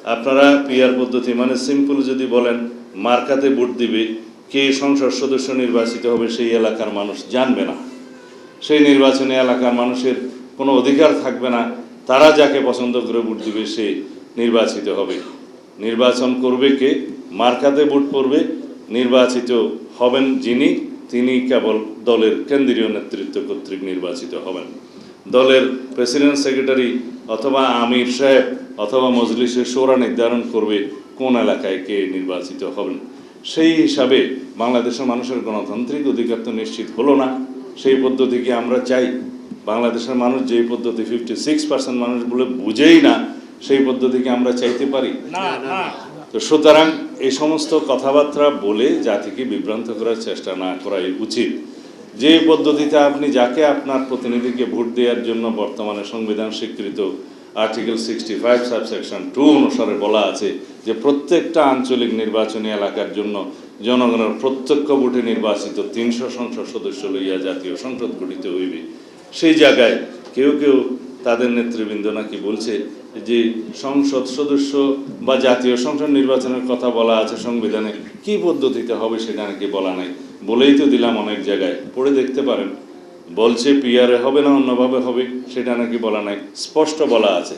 আপনারা পিআর পদ্ধতি মানে সিম্পল যদি বলেন মার্কাতে ভোট দিবে, কে সংসদ সদস্য নির্বাচিত হবে সেই এলাকার মানুষ জানবে না, সেই নির্বাচনী এলাকার মানুষের কোনো অধিকার থাকবে না, তারা যাকে পছন্দ করে ভোট দিবে সে নির্বাচিত হবে। নির্বাচন করবে কে, মার্কাতে ভোট পড়বে, নির্বাচিত হবেন যিনি, তিনি কেবল দলের কেন্দ্রীয় নেতৃত্ব কর্তৃক নির্বাচিত হবেন। দলের প্রেসিডেন্ট সেক্রেটারি অথবা আমির সাহেব অথবা মজলিসের শোরা নির্ধারণ করবে কোন এলাকায় কে নির্বাচিত হবেন। সেই হিসাবে বাংলাদেশের মানুষের গণতান্ত্রিক অধিকার তো নিশ্চিত হলো না। সেই পদ্ধতিকে আমরা চাই। বাংলাদেশের মানুষ যেই পদ্ধতি 56% মানুষ বলে বুঝেই না, সেই পদ্ধতিকে আমরা চাইতে পারি না। তো সুতরাং এই সমস্ত কথাবার্তা বলে জাতিকে বিভ্রান্ত করার চেষ্টা না করাই উচিত। যে পদ্ধতিতে আপনি যাকে আপনার প্রতিনিধিকে ভোট দেওয়ার জন্য বর্তমানে সংবিধান স্বীকৃত আর্টিকেল 65 সাবসেকশন 2 অনুসারে বলা আছে যে প্রত্যেকটা আঞ্চলিক নির্বাচনী এলাকার জন্য জনগণের প্রত্যক্ষ ভোটে নির্বাচিত 300 সংসদ সদস্য লইয়া জাতীয় সংসদ গঠিত হইবে। সেই জায়গায় কেউ কেউ তাদের নেতৃবৃন্দ নাকি বলছে যে সংসদ সদস্য বা জাতীয় সংসদ নির্বাচনের কথা বলা আছে সংবিধানে, কি পদ্ধতিতে হবে সেটা নাকি বলা নাই। বলেই তো দিলাম, অনেক জায়গায় পড়ে দেখতে পারেন। বলছে পিআরে হবে না অন্যভাবে হবে, সেটা নাকি বলা নাই, স্পষ্ট বলা আছে।